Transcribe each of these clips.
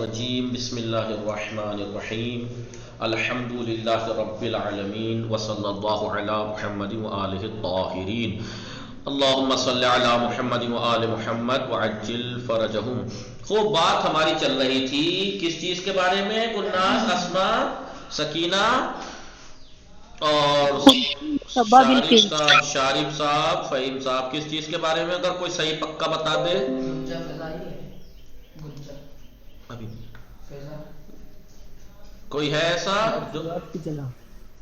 الرجیم بسم اللہ الرحمن الرحیم الحمد للہ رب العالمین وصلی اللہ علی محمد وآلہ الطاہرین اللہم صلی علی محمد وآل محمد وعجل فرجہم۔ خوب بات ہماری چل رہی تھی کس چیز کے بارے میں؟ گلناز، اسما، سکینہ اور شارف صاحب، فہیم صاحب، کس چیز کے بارے میں؟ اگر کوئی صحیح پکا بتا دے۔ ابھی کوئی ہے ایسا جو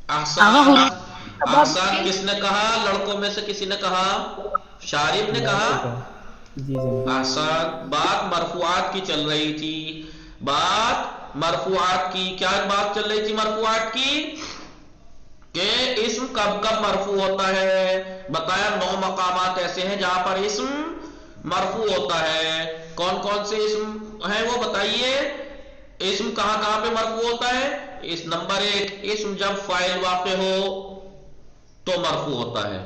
احسان؟ احسان کس نے کہا؟ لڑکوں میں سے کسی نے کہا؟ شارف نے کہا؟ احسان، بات مرفوعات کی چل رہی تھی، بات مرفوعات کی۔ کیا بات چل رہی تھی مرفوعات کی؟ کہ اسم کب کب مرفوع ہوتا ہے؟ بتایا 9 مقامات ایسے ہیں جہاں پر اسم مرفوع ہوتا ہے۔ کون کون سے اسم ہیں وہ بتائیے؟ اسم کہاں کہاں پہ مرفوع ہوتا ہے؟ اس نمبر 1، اسم جب فاعل واقع ہو تو مرفوع ہوتا ہے،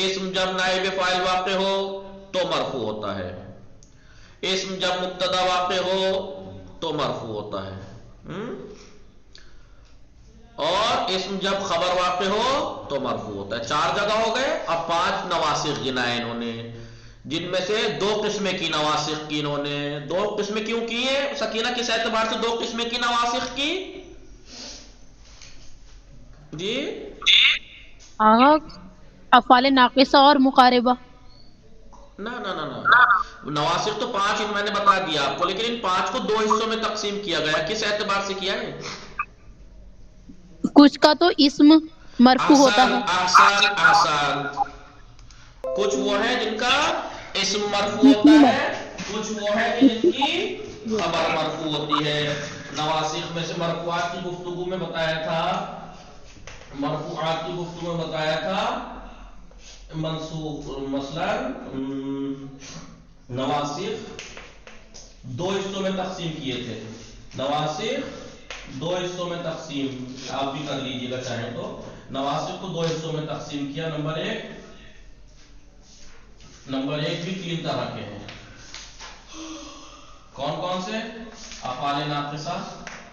اسم جب نائب فاعل واقع ہو تو مرفوع ہوتا ہے، اسم جب مبتدا واقع ہو تو مرفوع ہوتا ہے، اور اسم جب خبر واقع ہو تو مرفوع ہوتا ہے۔ 4 جگہ ہو گئے۔ اب 5 نواسخ گنائے انہوں نے، جن میں سے 2 قسمیں کی نواسخ کی انہوں نے۔ 2 قسمیں کیوں کی ہے سکینہ؟ کس اعتبار سے 2 قسمیں کی نواسخ کی؟ جی افعال ناقصہ اور مقاربہ۔ نہ نواسخ تو 5 میں نے بتا دیا آپ کو، لیکن ان 5 کو 2 حصوں میں تقسیم کیا گیا۔ کس اعتبار سے کیا ہے؟ کچھ کا تو اسم مرفوع ہوتا احسان ہے، احسان احسان، کچھ وہ ہیں جن کا اسم مرفوع ہوتا ہے، کچھ وہ ہیں کہ جن کی خبر مرفوع ہوتی ہے۔ نواسخ میں سے مرفوعات کی گفتگو میں بتایا تھا، مرفوعات کی گفتگو میں بتایا تھا منسوخ، مثلا نواسخ 2 حصوں میں تقسیم کیے تھے۔ نواسخ 2 حصوں میں تقسیم، آپ بھی کر لیجیے گا چاہیں تو۔ نواسخ کو 2 حصوں میں تقسیم کیا۔ نمبر ایک بھی 3 طرح کے ہیں۔ کون کون سے؟ افعال ناقصہ،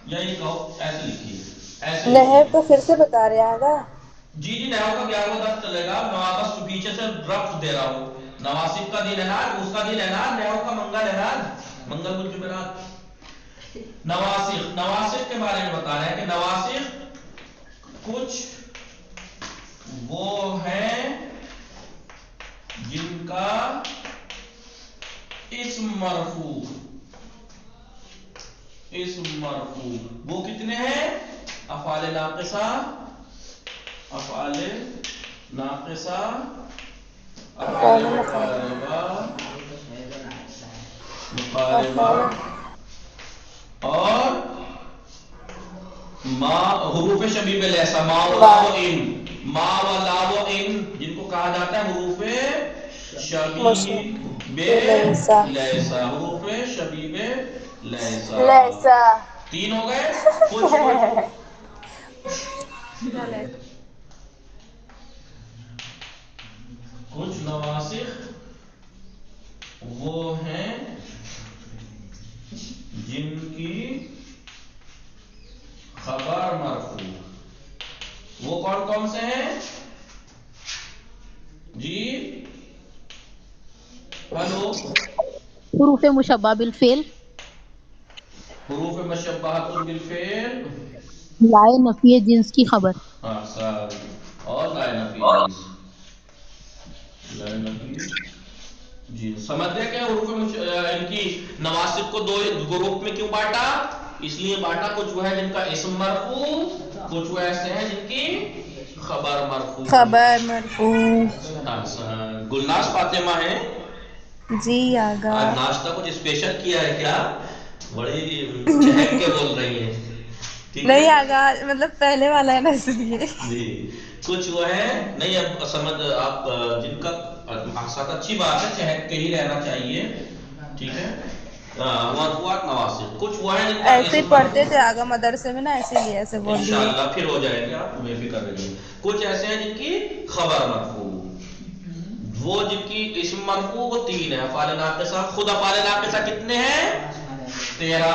یا یہ کہو ایسے لکھیے، ایسے نحو لکھیے۔ تو پھر سے بتا رہے آگا؟ جی نحو کا 11واں درس چلے گا، میں بس پیچھے سے ربط دے رہا ہوں۔ نواسخ کا دن احد، اس کا دن احد، نحو کا منگل احد، منگل بدھ جمعرات۔ نواسخ کے بارے میں بتا رہے ہیں کہ نواسخ کچھ وہ ہیں جن کا اسم مرفوع، وہ کتنے ہیں؟ افعال ناقصہ، افعال ناقصہ، افعال مقاربہ اور ما، حروف شبیب لیسا، ما و لا و ان، ما و لا و ان، جن کو کہا جاتا ہے حروف شبیب لیسا، حروف شبیب لیسا۔ 3 ہو گئے۔ کچھ نواسخ وہ ہیں جن کی خبر مرفوع، وہ کون کون سے ہیں؟ جی ہلو، حروف مشبہ بالفعل، حروف مشبہۃ بالفعل، لائے نفی جنس کی خبر۔ اور لائے نفی جنس، لائے نفی جنس۔ سمجھ گئے کہ حروف ان کی نواسخ کو 2 گروپ میں کیوں بانٹا؟ اس لیے بانٹا، کچھ وہ ہے جن کا اسم مرفوع، کچھ وہ ایسے ہیں جن کی خبر مرفوع۔ گلناز فاطمہ ہیں؟ جی آگا۔ آج ناشتہ کچھ اسپیشل کیا ہے کیا؟ بڑی چہک کے بول رہی ہیں۔ نہیں آگا، مطلب پہلے والا ہے نا اس لیے۔ جی کچھ وہ ہے نہیں، اب سمجھ آپ جن کا مقصد، اچھی بات ہے، چہک کے ہی رہنا چاہیے، ٹھیک ہے۔ مرفوعات نواسخ کچھ وہ ہیں جن کا ایسے ہی اسم پڑھتے مرفوع، تھے آگا مدرسے میں نا، اسی لیے ایسے بول دیے۔ انشاءاللہ پھر ہو جائے گا، آپ بے فکر رہیے۔ کچھ ایسے ہیں جن کی خبر مرفوع، وہ جن کی اسم مرفوع وہ 3 ہے۔ افعال ناقصہ، خود افعال ناقصہ کتنے ہیں؟ 13.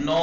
9.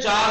4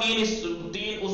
3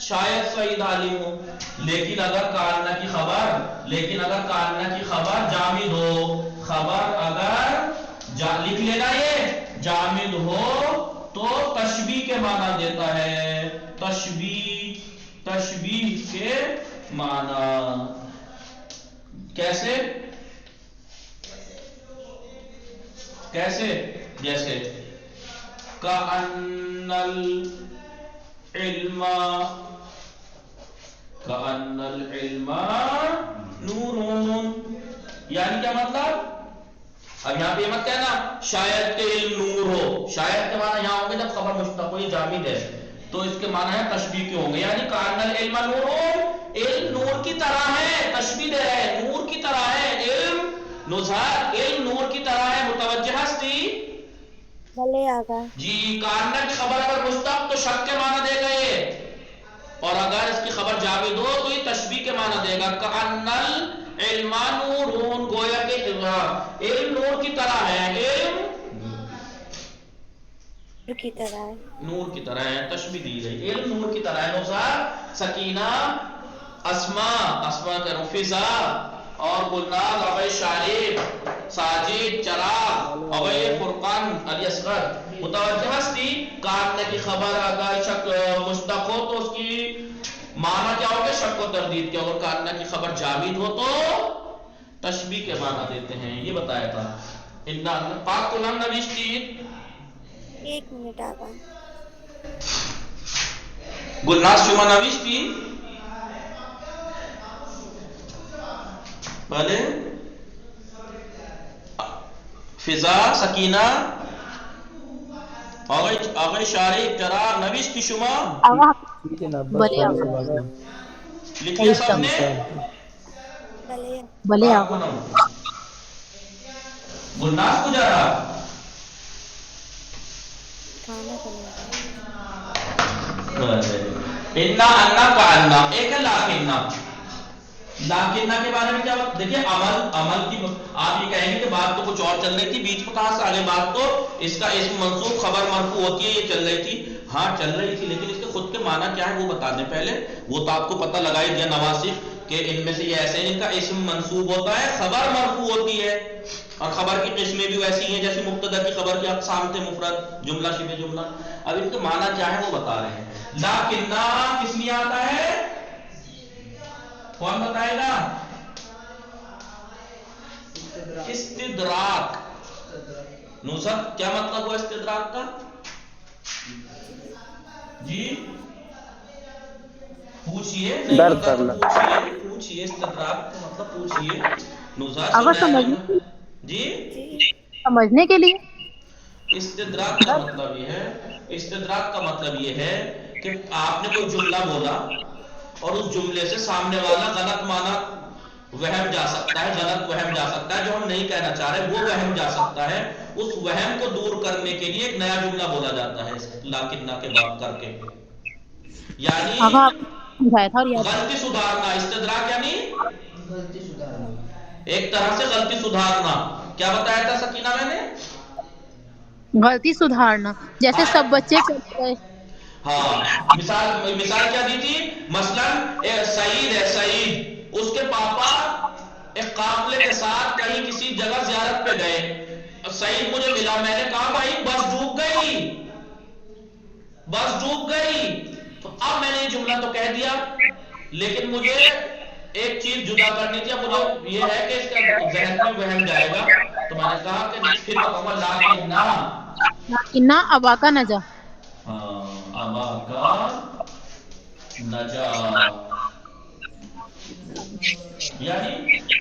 شاید سعید عالم ہو. لیکن اگر کاننا کی خبر جامد ہو، خبر اگر لکھ لینا یہ جامد ہو تو تشبیہ کے معنی دیتا ہے. تشبیہ کے معنی کیسے؟ جیسے کأن العلم نور. یعنی کیا مطلب؟ اب یہاں پہ یہ مت کہنا شاید کہ علم نور ہو. شاید کے معنی یہاں ہوں گے جب خبر مشتق ہو، یہ جامد ہے تو اس کے معنی ہے تشبیہ کے ہوں گے. یعنی کأن العلم نور، علم نور کی طرح ہے. تشبیہ ہے، نور کی طرح ہے. علم نور کی طرح ہے. متوجہ ہستی بھلے آگا جی. کاننا کی خبر اگر مشتق تو شک کے معنی دے گا یہ، اور اگر اس کی خبر جامد ہو تو یہ تشبیہ کے معنی دے گا. کأن العلم نور، گویا کہ علم نور کی طرح ہے. علم نور کی طرح ہے. تشبیہ دی گئی علم نور کی طرح ہے. نوزاد، سکینہ، اسما کرو، فضا اور گلناز، ابے شارب، ساجد، چراغ، ابے فرقان، علی اصغر. متوجہ ہستی کاننے کی خبر اگر شک مشتق ہو تو اس کی معنی کیا ہوگا؟ شک و تردید کے. اور کاننا کی خبر جامد ہو تو تشبیہ کے معنی دیتے ہیں. یہ بتایا تھا. پاک قلم نوشتی 1 منٹ آگا. گلناز شما نوشتی بله. فضا، سکینہ، آقای شارق، چراغ نوشتی شما؟ آقا جی جناب. بلے آقا. لکھیا سب نے؟ بھلے آقا. گلناز کو جا رہا انا کا انا ایک ہے لاکنہ کے بارے میں کیا بات؟ دیکھیے عمل کی آپ یہ کہیں گے کہ بات تو کچھ اور چل رہی تھی، بیچ میں کہاں سے آگے بات تو اس کا اسم منصوب خبر مرفوع ہوتی ہے، یہ چل رہی تھی. ہاں چل رہی تھی، لیکن اس کے خود کے معنی کیا ہے وہ بتا دیں پہلے. وہ تو آپ کو پتہ لگا ہی دیا نواسخ کہ ان میں سے یہ ایسے ہیں جن کا اسم منصوب ہوتا ہے، خبر مرفوع ہوتی ہے. اور خبر کی قسمیں بھی ویسی ہیں جیسے مبتدا کی خبر کی اقسام تھے، مفرد، جملہ، شبہ جملہ. اب ان کے معنی کیا ہے وہ بتا رہے ہیں. لاکنہ کس لیے آتا ہے؟ کون بتائے گا؟ استدراک. نصرت کیا مطلب ہوا استدراک کا؟ جی پوچھئے، نہیں پتا تو پوچھئے. استدراک کا مطلب پوچھئے. آقا جی سمجھنے کے لیے استدراک کا مطلب یہ ہے کہ آپ نے کوئی جملہ بولا اور اس جملے سے سامنے والا غلط معنی وہم جا سکتا ہے، جو ہم نہیں کہنا چاہ رہے وہ وہم جا سکتا ہے. اس وہم کو دور کرنے کے لیے ایک نیا جملہ بولا جاتا ہے لاکنہ کے بعد کر کے. یعنی غلطی سدھارنا. استدراک یعنی ایک طرح سے غلطی سدھارنا. کیا بتایا تھا سکینہ میں نے؟ غلطی سدھارنا. جیسے سب بچے کرتے ہیں. ہاں مثال کیا دی تھی؟ مثلا سعید ہے، سعید اس کے پاپا ایک قافلے کے ساتھ کہیں کسی جگہ زیارت پہ گئے. سعید مجھے ملا، میں نے کہا بھائی بس ڈوب گئی. تو اب میں نے یہ جملہ تو کہہ دیا لیکن مجھے ایک چیز جدا کرنی تھی. اب مجھے یہ ہے کہ اس کا ذہن میں وہم جائے گا تو میں نے کہا کہ پھر کہوں گا لاکنہ ابا کا نجا. ابا کا نجا. یعنی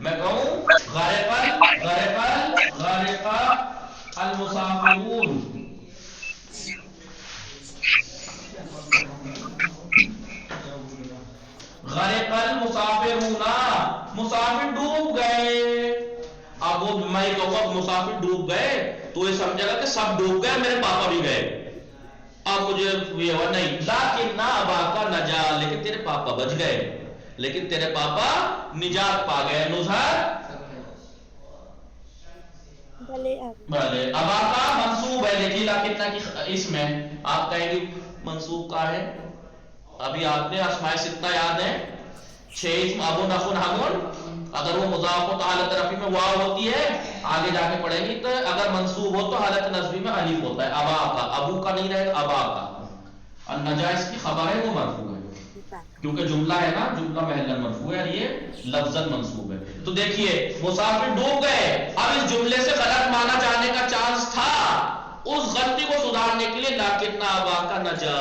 میں کہوں غرق المسافرون. غرق المسافرون، مسافر ڈوب گئے. اب وہ میں کہوں مسافر ڈوب گئے تو یہ سمجھے گا کہ سب ڈوب گئے، میرے پاپا بھی گئے. اب مجھے یہ ہوا نہیں. لیکن نہ ابا کا نجا، لیکن تیرے پاپا بچ گئے، لیکن تیرے پاپا نجات پا گئے. نظہر بھلے. ابا کا منصوب ہے، دیکھیے لاکنہ کی اس میں آپ کہیں گے منصوب کا ہے ابھی آپ نے اسماء ستہ یاد ہے، 6 اسم ابن اخن ہمن، اگر وہ مضاف ہو تو حالت رفع میں واو ہوتی ہے، آگے جا کے پڑھیں گی، تو اگر منصوب ہو تو حالت نصبی میں الف ہوتا ہے، ابا کا، ابو کا نہیں رہے گا، ابا کا. النجا اس کی خبر ہے، وہ مرفوع ہے کیونکہ جملہ ہے نا، جملہ محلاً مرفوع ہے اور یہ لفظاً منصوب ہے. تو دیکھیے مسافر ڈوب گئے، اب اس جملے سے غلط مانا جانے کا چانس تھا، اس غلطی کو سدھارنے کے لیے لیکن ابا کا نجا،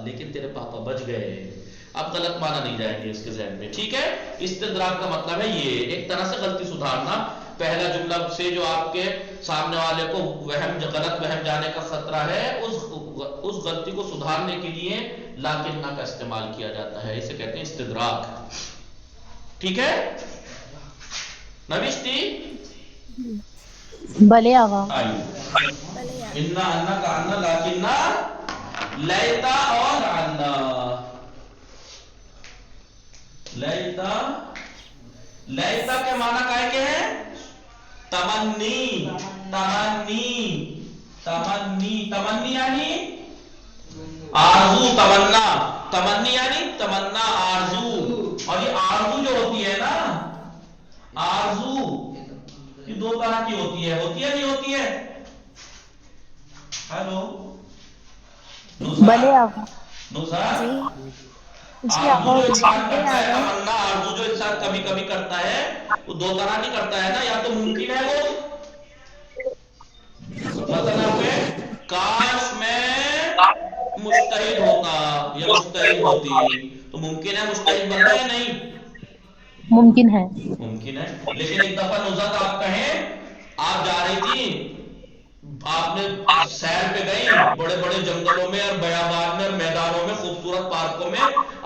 لیکن تیرے پاپا بچ گئے، اب غلط مانا نہیں جائیں گے اس کے ذہن میں. ٹھیک ہے، استدراک کا مطلب ہے یہ ایک طرح سے غلطی سدھارنا. پہلا جملہ سے جو آپ کے سامنے والے کو غلط وہم جانے کا خطرہ ہے، اس غلطی کو سدھارنے کے لیے لاکن کا استعمال کیا جاتا ہے، اسے کہتے ہیں استدراک. ٹھیک ہے نوشتی بلے آغا. انا انا کا انا لاکن لیتا اور انا لیتا، لیتا کے معنی کائے کے ہیں؟ تمنی، تمنی، تمنی، تمنی یعنی آرزو، تمنا، تمنی یعنی تمنا، آرزو. اور یہ آرزو جو ہوتی ہے نا، آرزو یہ دو طرح کی ہوتی ہے نہیں ہوتی ہے؟ ہیلو بلے آغا. نوزار، جی آرزو آغا. جو انسان کرتا ہے، تمنا آرزو جو انسان کبھی کبھی کرتا ہے، وہ دو طرح نہیں کرتا ہے نا، یا تو ممکن ہے وہ مثلا کہ کاش میں مجتہد ہوتا یا مجتہد ہوتی، تو ممکن ہے مجتہد بننا یا نہیں؟ ممکن ہے. ممکن ہے. لیکن ایک دفعہ نوزاد آپ کہیں آپ جا رہی تھی، آپ نے سیر پہ گئی بڑے بڑے جنگلوں میں اور بیابان میں اور میدانوں میں، خوبصورت پارکوں میں،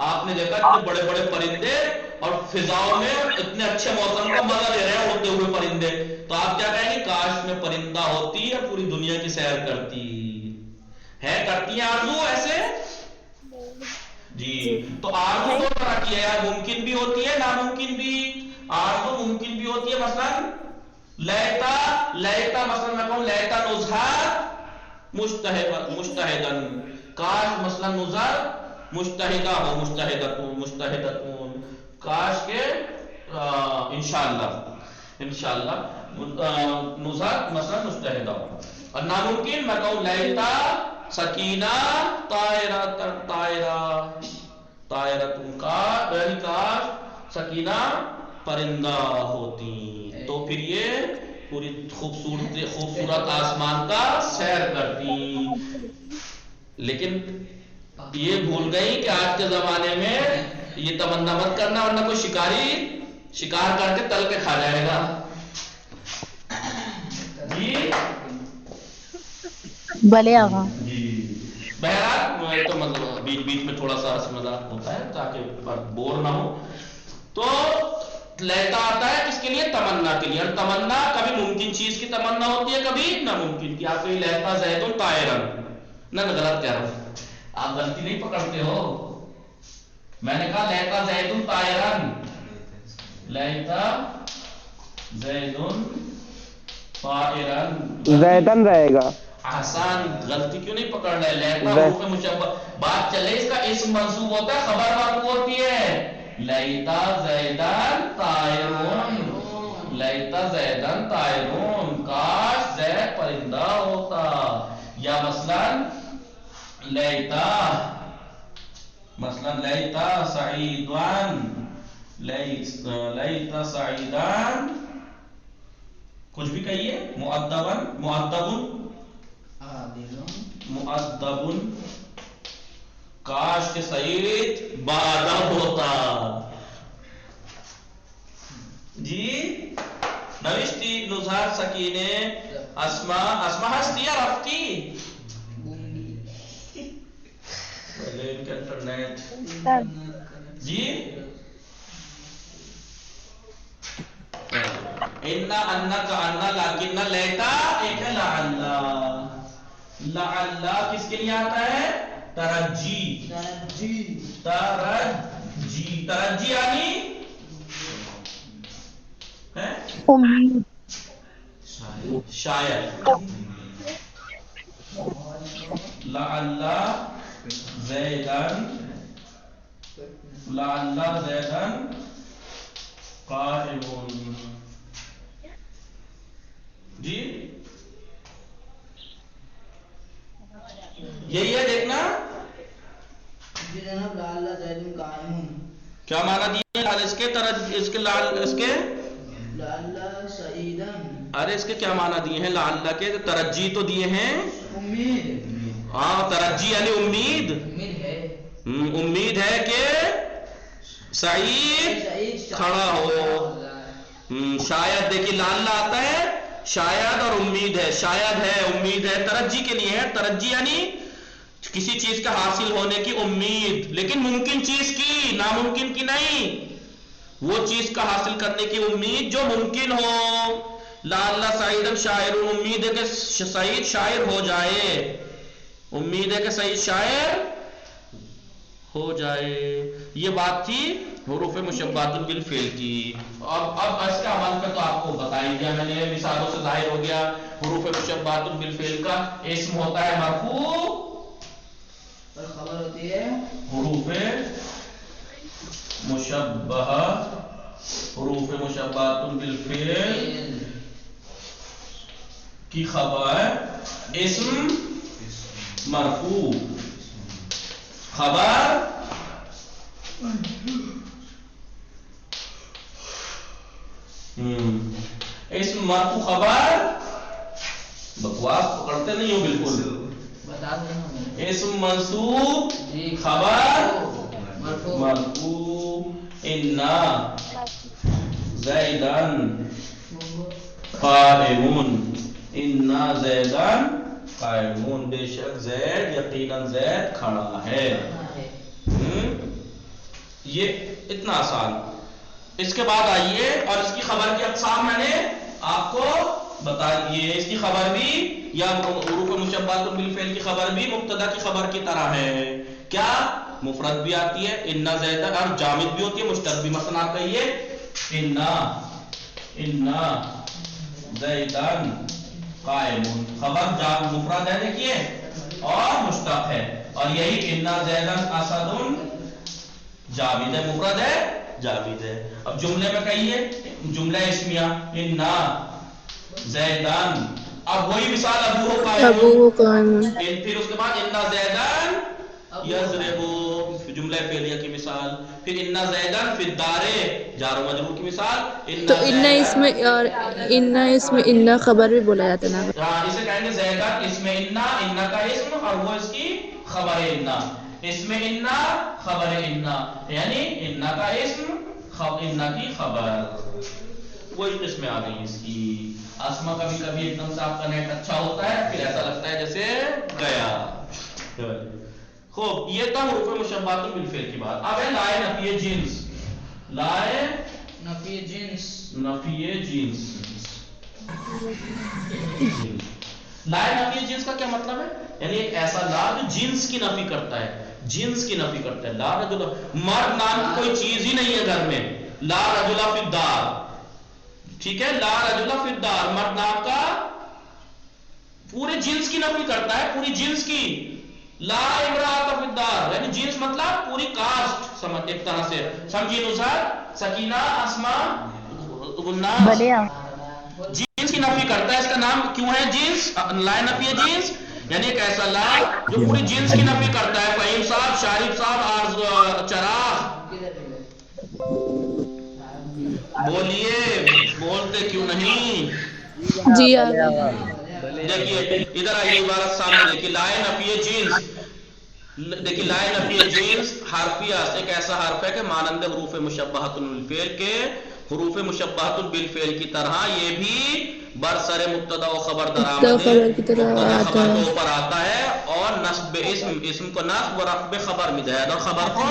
آپ نے دیکھا اتنے بڑے بڑے پرندے اور فضاؤں میں اتنے اچھے موسم کا مزہ لے رہے ہیں اڑتے ہوئے پرندے، تو آپ کیا کہیں گے؟ کاش میں پرندہ ہوتی اور پوری دنیا کی سیر کرتی. ہے کرتی ہیں آرزو ایسے؟ جی. تو آرزو دو طرح کی ہے، یا ممکن بھی ہوتی ہے ناممکن بھی. آرزو ممکن بھی ہوتی ہے، مثلا لیتا، لیتا مثلا میں کہوں لیتا نزہر مجتہدن، کاش مثلا نزہر مجتہدہ ہو، مجتہدتون، مجتہدتون، کاش کے انشاءاللہ، انشاءاللہ نزہر مثلا مجتہدہ ہو. اور ناممکن میں کہوں لیتا سکینہ طائرہ، طائرہ، طائرتون، کاش سکینہ پرندہ ہوتی، تو پھر یہ پوری خوبصورت آسمان کا سیر کرتی. لیکن یہ بھول گئی کہ آج کے زمانے میں یہ تمنا مت کرنا، ورنہ کوئی شکاری شکار کر کے تل کے کھا جائے گا. جی بلے آغا. جی. بہرحال تو مطلب بیچ بیچ میں تھوڑا سا ہنسی مذاق ہوتا ہے تاکہ بور نہ ہو. تو لیتا آتا ہے کس کے لیے؟ تمنا کے لیے. اور تمنا کبھی ممکن چیز کی تمنا ہوتی ہے، کبھی ناممکن کی. آپ کہیں لیتا زیدن طائرن، نہ غلط کہہ رہا ہوں، آپ غلطی نہیں پکڑتے ہو. میں نے کہا لیتا زیدن طائرن، لیتا زیدن طائرن، زیدن رہے گا. آسان، غلطی کیوں نہیں پکڑ رہے؟ لیتا حروف مشبہ، بات چلے اس کا اسم منصوب ہوتا ہے، خبر مرفوع ہوتی ہے. لیتا زیدن طائرون، لیتا زیدن طائرون، کاش زید پرندہ ہوتا. یا مثلا لیتا، مثلا لیتا سعیدان، لیتا سعیدان، کچھ بھی کہیے. مؤدبن، مؤدبن، مؤدبن، کاش کے سعید بادب ہوتا. جی نوشتی نزہر سکینے اسما، اسما ہستی یا رفتی؟ انٹرنیٹ. جی انا انا کا انا، لاکن لیتا ایک ہے لعلہ. لعلہ کس کے لیے آتا ہے؟ ترجی، ترجی، ترجی یعنی امید. شاید. لعلہ زیدن لعل زیدن قائم. جی یہی ہے دیکھنا. جی جناب لعل زیدن قائم. کیا معنی دیے اس کے اس کے لعل اس کے لعل سعیدن. ارے اس کے کیا معنی دیے ہیں لعل کے؟ ترجی تو دیے ہیں. امید. ہاں ترجی یعنی امید. امید ہے. امید ہے کہ سعید کھڑا ہو. شاید دیکھیے لعل آتا ہے شاید اور امید ہے. شاید ہے امید ہے ترجی کے لیے ہے. ترجی یعنی کسی چیز کا حاصل ہونے کی امید، لیکن ممکن چیز کی، ناممکن کی نہیں. وہ چیز کا حاصل کرنے کی امید جو ممکن ہو. لعل سعیدن شاعر، امید ہے کہ سعید شاعر ہو جائے. امید ہے کہ سعید شاعر ہو جائے. یہ بات تھی حروف مشبہۃ بالفعل کی. اب اس کا عمل کا تو آپ کو بتا ہی دیا میں نے، مثالوں سے ظاہر ہو گیا. حروف مشبہۃ بالفعل کا اسم ہوتا ہے مرفوع اور خبر ہوتی ہے حروف مشبہہ. حروف مشبہۃ بالفعل کی خبر اسم مرفوع، خبر اسم مرفوع، خبر بکواس پکڑتے نہیں ہو بالکل. بتا دیں اسم منصوب، جی خبر مرفوع. مرفوع. انا زیدن قائمون. انا زیدن قائمون. بے شک زید، یقیناً زید کھڑا ہے. یہ اتنا آسان. اس کے بعد آئیے اور اس کی خبر کی اقسام میں نے آپ کو بتا دیے. اس کی خبر بھی یا حروف مشبہۃ بالفعل کی خبر بھی مبتدا کی خبر کی طرح ہے. کیا مفرد بھی آتی ہے انا زیدن، اور جامد بھی ہوتی ہے، مشتق بھی. مثلا آپ کہیے انا زیدن قائمون. خبر مفرد ہے دیکھیے اور مشتق ہے. اور یہی انا زیدن اسد جامد ہے، مفرد ہے جامد ہے. اب جملے میں کہیے جملہ اسمیہ انا زیدن. اب وہی مثال ابو قائم، پھر اس کے بعد انا زیدن یضرب جملہ فعلیہ کی مثال. پھر انا زیدن فی الدار جار و مجرور کی مثال. تو ان اس میں اور اس میں ان خبر بھی بولا جاتا ہے نا. اسے کہیں گے زیدن اس میں انا کا اسم اور وہ اس کی خبر انا. اس میں انا خبر انا یعنی انا کا اسم انا کی خبر. وہی قسمیں آ گئی اس کی. اسما کبھی کبھی ایک دم سے آپ کا نیٹ اچھا ہوتا ہے پھر ایسا لگتا ہے جیسے گیا. خوب یہ تھا حروف مشبہۃ بالفعل کی بات. اب ہے لائے نفی جنس. لائے نفی جنس. نفی جنس. لائے نفی جنس کا کیا مطلب ہے؟ یعنی ایک ایسا لا جو جنس کی نفی کرتا ہے. جنس کی نفی کرتا ہے. لا رجل، مرد نام کی کوئی چیز ہی نہیں ہے گھر میں. لا رجل فی الدار، ٹھیک ہے. لا رجل فی الدار مرد نام کا پورے جنس کی نفی کرتا ہے، پوری جنس کی. لا امرأۃ فی الدار یعنی جنس مطلب پوری کاسٹ. سمجھ ایک طرح سے سمجھی. نصرت، سکینہ، اسما، گلناز جنس کی نفی کرتا ہے. اس کا نام کیوں ہے جنس؟ لا نفی جنس یعنی ایک ایسا لا جو پوری جنس کی نفی کرتا ہے. فہیم صاحب، شارف صاحب، چراغ بولیے، بولتے کیوں نہیں؟ جی دیکھیے ادھر آئیے عبارت سامنے دیکھیے. لائے نفی جنس. دیکھیے لائے نفی جنس حرفیہ ایک ایسا حرف ہے کہ مانند حروف مشبہۃ بالفعل کے حروف مشبہۃ بالفعل کی طرح یہ بھی برسر مبتدا و خبر درآمد خبر کی طرح مبتدا آتا خبر ہے. کے اوپر آتا ہے. اور نصب اسم کو نصب و رفع خبر میں زید اور خبر کو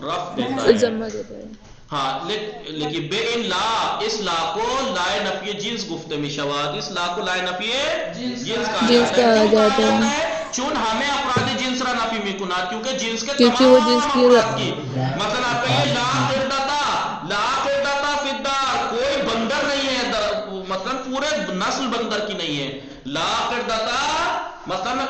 رفع دیتا ہے. ضمہ دیتا ہے. ہاں لیکن بے ان لا، اس لا کو لائے نفی جنس گفت می شواد. اس لا کو لائے نفی جنس کہا جاتا ہے. چون ہمیں افراد جنس را نفی می کنا کیونکہ جنس کے کیونکہ وہ تمام جنس کی افراد کی. مثلا آپ کہیے لا قردتا فی الدار، کوئی بندر نہیں ہے مطلب پورے نسل بندر کی نہیں ہے. لا قردتا مثلا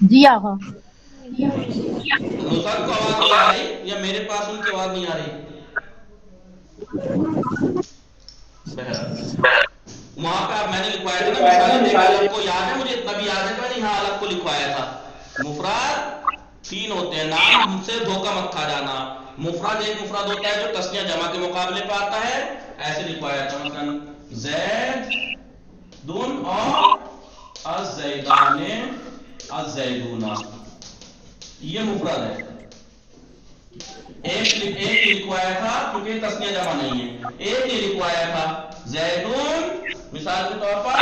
جی آقا. نصرت کو آواز نہیں آ رہی یا میرے پاس ان کی آواز نہیں آ رہی؟ بہرحال وہاں پہ اب میں نے لکھوایا تھا نا مثالیں دے کے، الگ کو یاد ہے مجھے، اتنا بھی یاد ہے کہ میں نے یہاں الگ کو لکھوایا تھا. مفرد 3 ہوتے ہیں، نام سے دھوکہ مت کھا جانا. مفرد ایک مفرد ہوتا ہے جو تسنیہ جمع کے مقابلے پہ آتا ہے، ایسے لکھوایا تھا مثلا زید دون اور الزیدان الزیدون، یہ مفرد ہے. ایک لکھوایا تھا کیونکہ تسنیہ جمع نہیں ہے، ایک ہی لکھوایا تھا زیدون مثال کے طور پر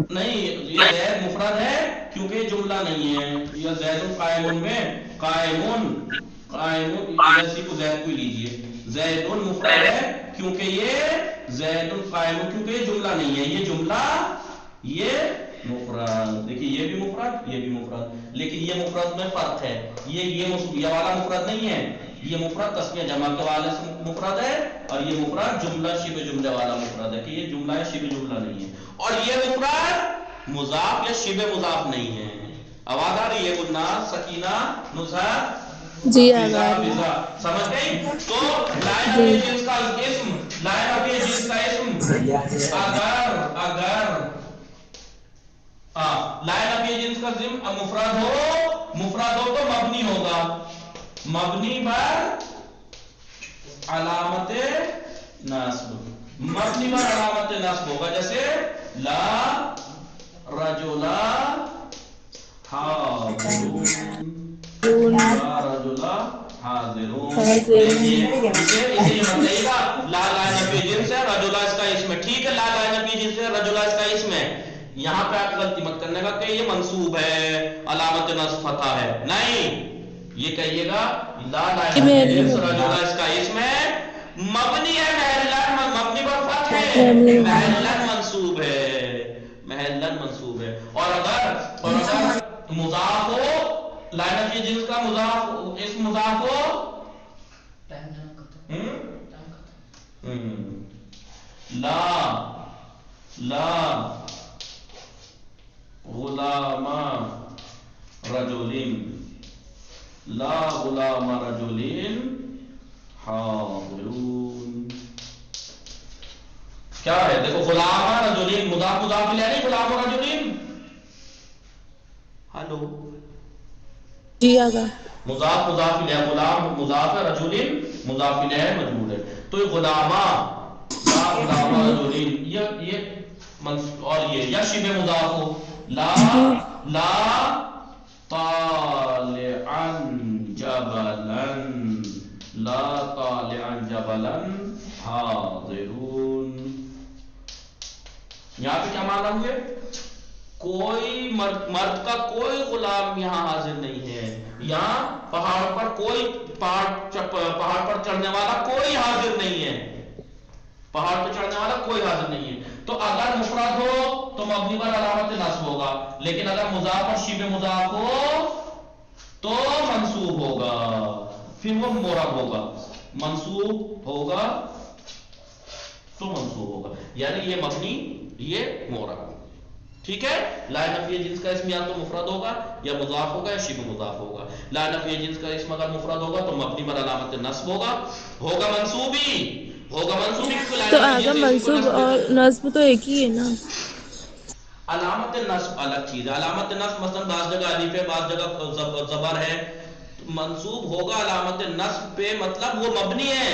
نہیں، یہ زید مفرد ہے کیونکہ جملہ نہیں ہے. یہ زید قائمون میں قائمون اسی کو زید کو لیجئے، زیدون مفرد ہے کیونکہ یہ زید قائمون کیونکہ یہ جملہ نہیں ہے. یہ جملہ یہ مفرد، دیکھیے یہ بھی مفرد یہ بھی مفرد، لیکن یہ مفرد میں فرق ہے. یہ والا مفرد نہیں ہے، یہ مفرد تسنیہ جمع کے والے سے مفرد ہے، اور یہ مفرد جملہ شبہ جملہ والا مفرد ہے کہ یہ جملہ ہے شبہ جملہ نہیں ہے. اور یہ مفرد مضاف یا شبہ مضاف نہیں ہے. آواز آ رہی ہے گلناز، سکینہ، نصرت، جی فضا، آقا. فضا سمجھ گئی؟ تو لائن جی. اپنے جنس کا اسم، لائن اپنے جنس کا اسم اگر لائن اپنے جنس کا اسم مفرد ہو تو مبنی ہوگا، مبنی بر علامت نصب، مبنی بر علامت نصب ہوگا. جیسے لا رجلا حاضرون، لا رجلا حاضرون. دیکھیے اسے بتائیے گا لا لائن اپنے جنس ہے، رجلا اس کا اسم ہے. ٹھیک ہے، لا لائن اپنے جنس ہے، رجلا اس کا اسم ہے. یہاں پہ آپ غلطی مت کرنے گا کہ یہ منصوب ہے علامت نصب فتح ہے، نہیں. یہ کہیے گا لا لائن جنس رجلا اس کا اسم ہے، مبنی ہے محلن، مبنی پر فتح ہے، محلن منصوب ہے، محلن منصوب ہے. اور اگر مضاف ہو، لائن کی جنس کا مضاف اسم مضاف ہو لا غلام رجل، لا غلام رجل حاضرون. کیا ہے دیکھو، غلام رجل مضاف مضاف الیہ نہیں، غلام رجل. ہلو، جی آقا. مضاف مضاف الیہ، غلام مضاف ہے، رجل مضاف الیہ مجرور ہے. تو یہ غلامہ، لا غلام رجل، یہ اور یہ یا شبہ مضاف ہو، لا طالعا جبلا، لا طالعا جبلا حاضرون. یہاں پہ کیا مانا ہوئے؟ کوئی مرد کا کوئی غلام یہاں حاضر نہیں ہے. یہاں پہاڑ پر کوئی پہاڑ پر چڑھنے والا کوئی حاضر نہیں ہے، پہاڑ پہ چڑھنے والا کوئی حاضر نہیں ہے. تو اگر مفرد ہو تو مبنی پر علامت نصب ہوگا، لیکن اگر مضاف اور شبہ مضاف ہو تو منصوب ہوگا، پھر وہ معرب ہوگا، منصوب ہوگا تو منصوب ہوگا. یعنی یہ مبنی یہ معرب. ٹھیک ہے، لا نفی جنس کا اسم یا تو مفرد ہوگا یا مضاف ہوگا یا شبہ مضاف ہوگا. لا نفی جنس کا اسم اگر مفرد ہوگا تو مبنی پر علامت نصب ہوگا منصوبی تو آقا منصوب اور نصب تو ایک ہی ہے نا. علامت نصب الگ چیز ہے. علامت نصب مثلا بعض جگہ الف ہے، بعض جگہ زبر ہے. منصوب ہوگا علامت نصب پہ، مطلب وہ مبنی ہے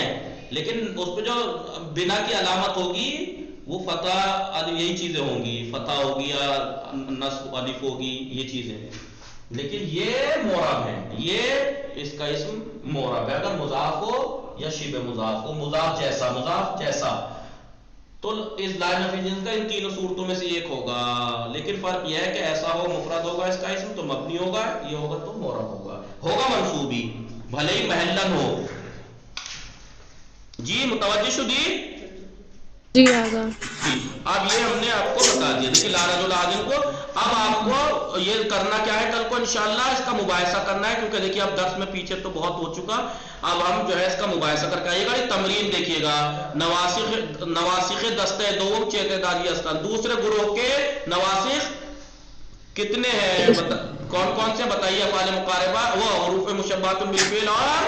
لیکن اس پہ جو بنا کی علامت ہوگی وہ فتح، یہی چیزیں ہوں گی، فتح ہوگی یا نصب الف ہوگی، یہ چیزیں. لیکن یہ معرب ہے، یہ اس کا اسم معرب ہے. اگر مضاف ہو یا شبہ مضاف ہو، مضاف جیسا تو اس لا نفی جنس کا ان تینوں صورتوں میں سے ایک ہوگا. لیکن فرق یہ ہے کہ ایسا ہو مفرد ہوگا اس کا اسم تو مبنی ہوگا، یہ ہوگا تو معرب ہوگا منصوبی، بھلے ہی محلن ہو. جی متوجہ شدی؟ جی آقا. جی اب یہ ہم نے آپ کو بتا دیا. دیکھیے لا رجل عادل کو اب آپ کو یہ کرنا کیا ہے، کل کو انشاءاللہ اس کا مباحثہ کرنا ہے، کیونکہ دیکھیے اب درس میں پیچھے تو بہت ہو چکا. اب ہم جو ہے اس کا مباحثہ کر کے آئیے گا. یہ تمرین دیکھیے گا، نواسخ دستہ دوم چیتے داری استان، دوسرے گروہ کے نواسخ کتنے ہیں کون کون سے بتائیے افعال مقاربہ وہ حروف مشبہۃ بالفعل اور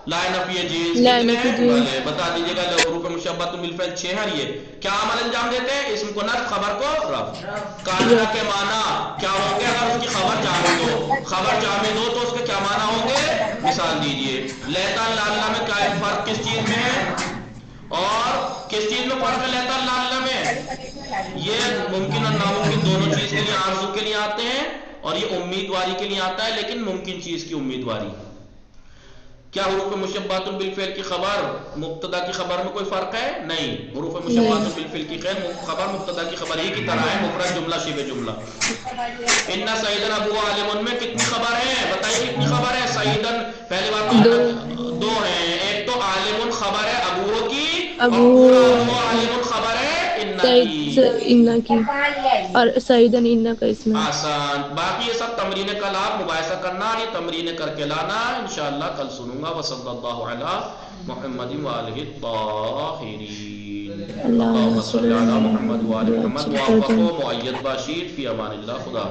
لا نفی جنس کتنے ہیں بھلے بتا دیجیے گا حروف مشبہۃ بالفعل 6 ہیں یہ کیا عمل انجام دیتے ہیں اسم کو نصب خبر کو رفع کاملہ کے معنی کیا ہوں گے اگر اس کی خبر جامد ہو خبر جامد ہو تو اس کے کیا معنی ہوں گے مثال دیجیے لیتا لالا میں کیا فرق کس چیز میں ہے اور کس چیز میں فرق ہے لیتا لالا میں یہ ممکن اور ناممکن دونوں چیز کے لیے آرزو کے لیے آتے ہیں اور یہ امیدواری کے لیے آتا ہے لیکن ممکن چیز کی امیدواری کیا حروف مشبہۃ بالفعل کی خبر مبتدا کی خبر میں کوئی فرق ہے نہیں حروف مشبہۃ بالفعل کی خبر مبتدا کی خبر ہی کی طرح ہے مفرد جملہ شبہ جملہ ان سعیدن ابو عالم میں کتنی خبر ہے بتائیے کتنی خبر ہے سعیدن پہلی بات تو 2 ہیں ایک تو عالم خبر ہے ابو کی اور پورا ابو عالم خبر ہے انا کی اور سعیدن انا کا اسم ہے آسان باقی یہ سب تمرین کل آپ مباحثہ کرنا اور یہ تمرین کر کے لانا انشاءاللہ کل سنوں گا وصلی اللہ علی محمد وآلہ الطاہرین اللہم صلی علی محمد وآلہ محمد موفق و مؤید باشید فی امان اللہ خدا